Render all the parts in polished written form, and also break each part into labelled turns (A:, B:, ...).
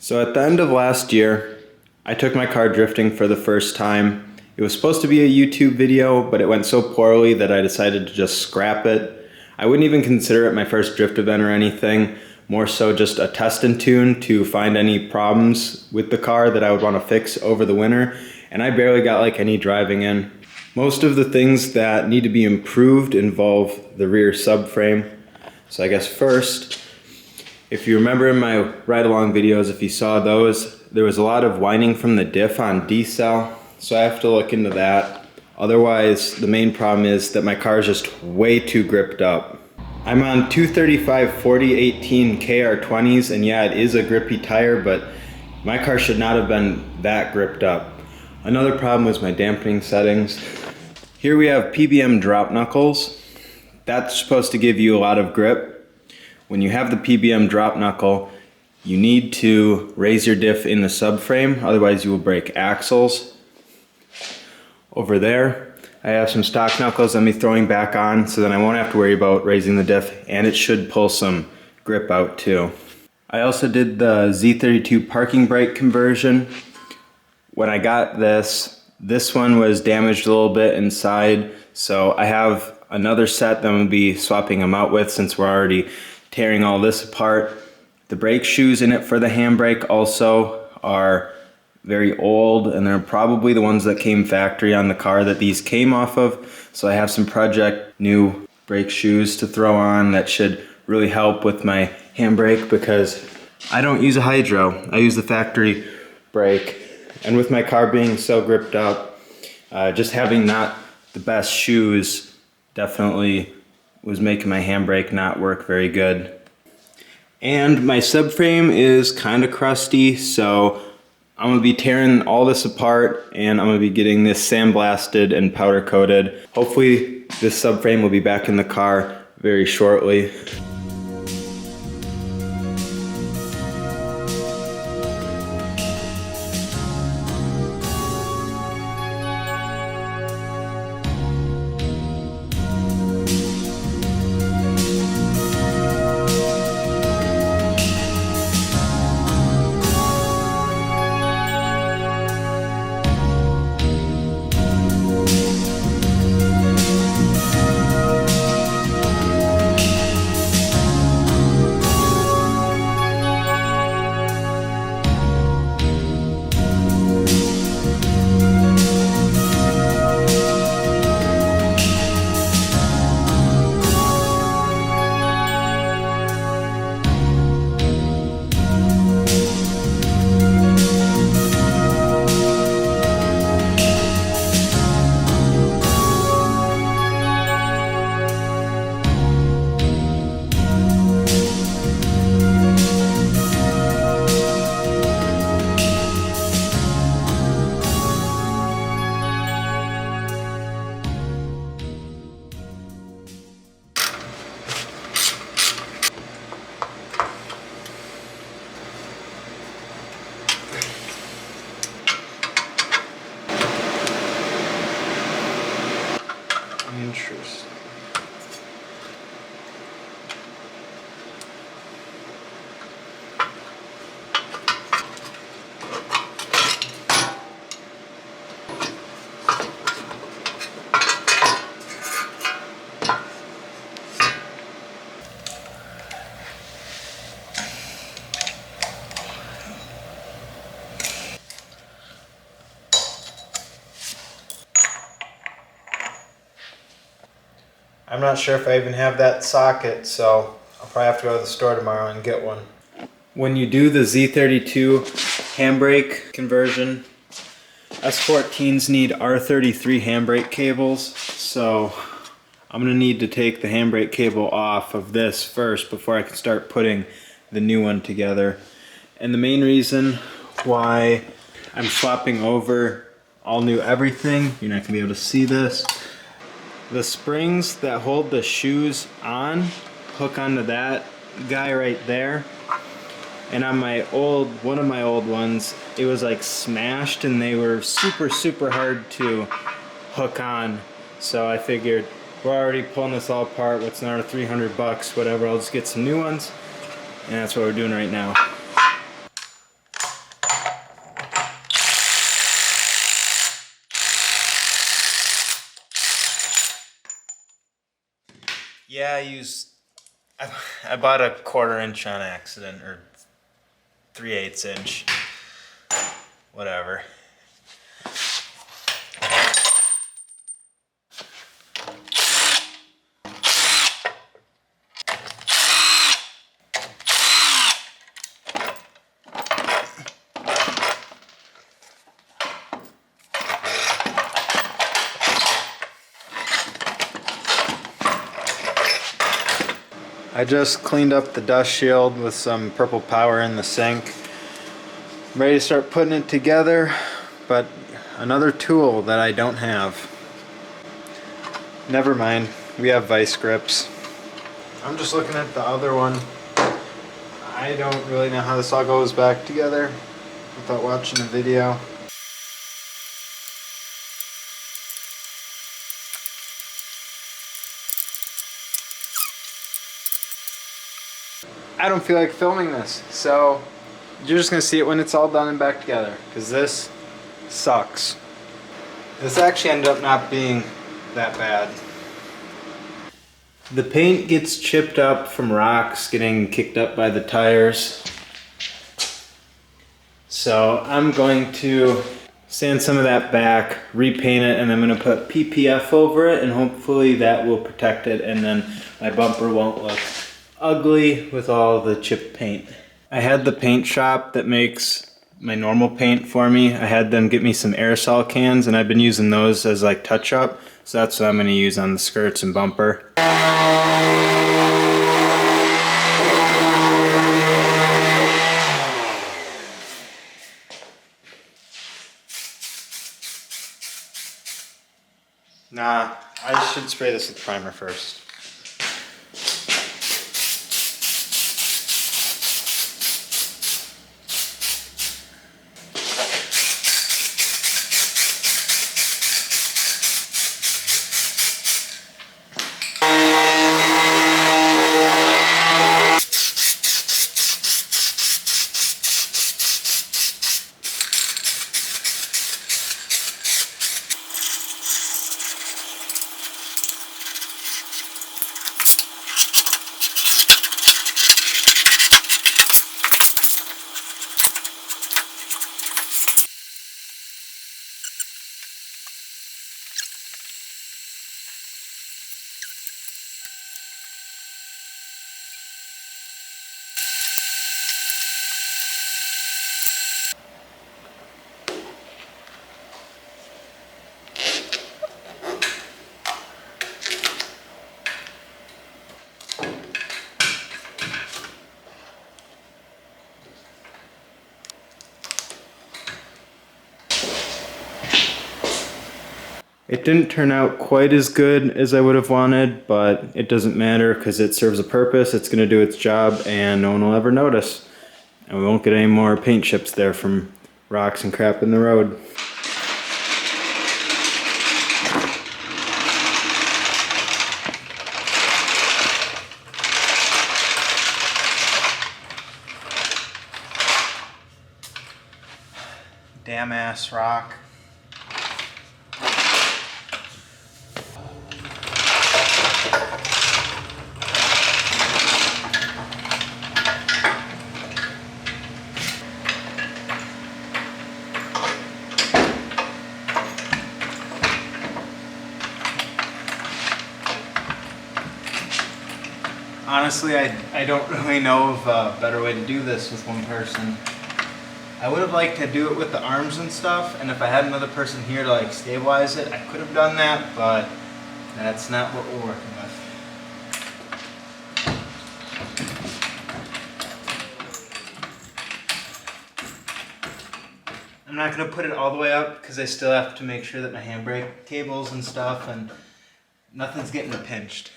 A: So at the end of last year, I took my car drifting for the first time. It was supposed to be a YouTube video, but it went so poorly that I decided to just scrap it. I wouldn't even consider it my first drift event or anything, more so just a test and tune to find any problems with the car that I would want to fix over the winter, and I barely got like any driving in. Most of the things that need to be improved involve the rear subframe. So I guess first, if you remember in my ride-along videos, if you saw those, there was a lot of whining from the diff on decel, so I have to look into that. Otherwise, the main problem is that my car is just way too gripped up. I'm on 235/40/18 KR20s, and yeah, it is a grippy tire, but my car should not have been that gripped up. Another problem was my dampening settings. Here we have PBM drop knuckles. That's supposed to give you a lot of grip. When you have the PBM drop knuckle, you need to raise your diff in the subframe, otherwise you will break axles. Over there, I have some stock knuckles I'm throwing back on, so then I won't have to worry about raising the diff, and it should pull some grip out too. I also did the Z32 parking brake conversion. When I got this one was damaged a little bit inside, so I have another set that I'm going to be swapping them out with since we're already tearing all this apart. The brake shoes in it for the Handbrake also are very old, and they're probably the ones that came factory on the car that these came off of. So I have some project new brake shoes to throw on that should really help with my Handbrake, because I don't use a hydro, I use the factory brake. And with my car being so gripped up, just having not the best shoes definitely was making my Handbrake not work very good. And my subframe is kind of crusty, so I'm going to be tearing all this apart, and I'm going to be getting this sandblasted and powder coated. Hopefully this subframe will be back in the car very shortly. Interesting. I'm not sure if I even have that socket, so I'll probably have to go to the store tomorrow and get one. When you do the Z32 Handbrake conversion, S14s need R33 Handbrake cables, so I'm going to need to take the Handbrake cable off of this first before I can start putting the new one together. And the main reason why I'm swapping over all new everything, you're not going to be able to see this, the springs that hold the shoes on hook onto that guy right there. And on my one of my old ones, it was like smashed and they were super hard to hook on. So I figured we're already pulling this all apart, what's another 300 bucks, whatever, I'll just get some new ones. And that's what we're doing right now. Yeah, I bought a 1/4 inch on accident, or 3/8 inch, whatever. I just cleaned up the dust shield with some purple power in the sink. I'm ready to start putting it together, but another tool that I don't have. Never mind, we have vice grips. I'm just looking at the other one. I don't really know how this all goes back together without watching a video. I don't feel like filming this, so you're just gonna see it when it's all done and back together, because this sucks. This actually ended up not being that bad. The paint gets chipped up from rocks getting kicked up by the tires. So I'm going to sand some of that back, repaint it, and I'm going to put PPF over it, and hopefully that will protect it, and then my bumper won't look ugly with all the chipped paint. I had the paint shop that makes my normal paint for me. I had them get me some aerosol cans, and I've been using those as like touch-up, so that's what I'm going to use on the skirts and bumper. Nah, I should spray this with primer first. It didn't turn out quite as good as I would have wanted, but it doesn't matter because it serves a purpose, it's going to do its job, and no one will ever notice. And we won't get any more paint chips there from rocks and crap in the road. Damn ass rock. Honestly, I don't really know of a better way to do this with one person. I would have liked to do it with the arms and stuff, and if I had another person here to like stabilize it, I could have done that, but that's not what we're working with. I'm not going to put it all the way up because I still have to make sure that my handbrake cables and stuff and nothing's getting pinched.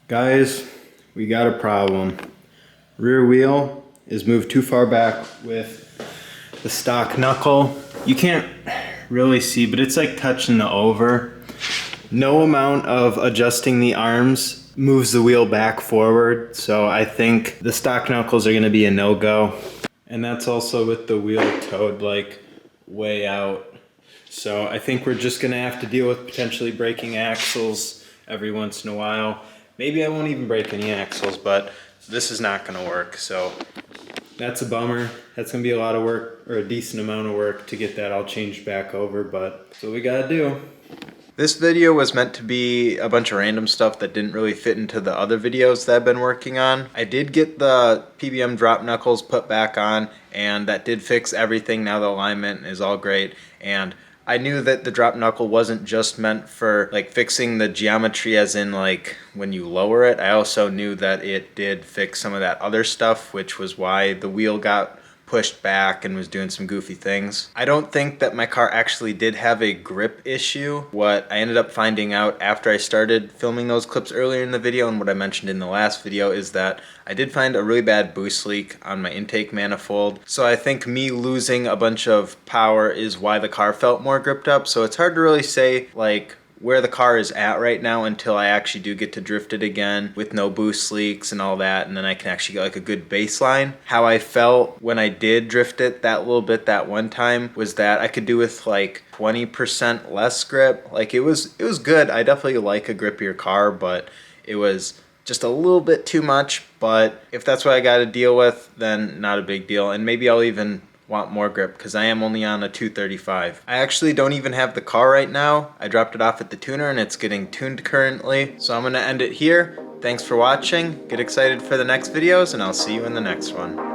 A: Guys, we got a problem. Rear wheel is moved too far back with the stock knuckle. You can't really see, but it's like touching the over. No amount of adjusting the arms moves the wheel back forward, so I think the stock knuckles are gonna be a no-go. And that's also with the wheel towed like way out. So I think we're just gonna have to deal with potentially breaking axles every once in a while. Maybe I won't even break any axles, but this is not gonna work. So that's a bummer. That's gonna be a lot of work, or a decent amount of work, to get that all changed back over, but that's what we gotta do. This video was meant to be a bunch of random stuff that didn't really fit into the other videos that I've been working on. I did get the PBM drop knuckles put back on, and that did fix everything. Now the alignment is all great, and I knew that the drop knuckle wasn't just meant for like fixing the geometry as in like when you lower it. I also knew that it did fix some of that other stuff, which was why the wheel got pushed back and was doing some goofy things. I don't think that my car actually did have a grip issue. What I ended up finding out after I started filming those clips earlier in the video, and what I mentioned in the last video, is that I did find a really bad boost leak on my intake manifold. So I think me losing a bunch of power is why the car felt more gripped up. So it's hard to really say like where the car is at right now until I actually do get to drift it again with no boost leaks and all that, and then I can actually get like a good baseline. How I felt when I did drift it that little bit that one time was that I could do with like 20% less grip. Like it was good. I definitely like a grippier car, but it was just a little bit too much. But if that's what I got to deal with, then not a big deal, and maybe I'll even want more grip because I am only on a 235. I actually don't even have the car right now. I dropped it off at the tuner and it's getting tuned currently. So I'm gonna end it here. Thanks for watching. Get excited for the next videos, and I'll see you in the next one.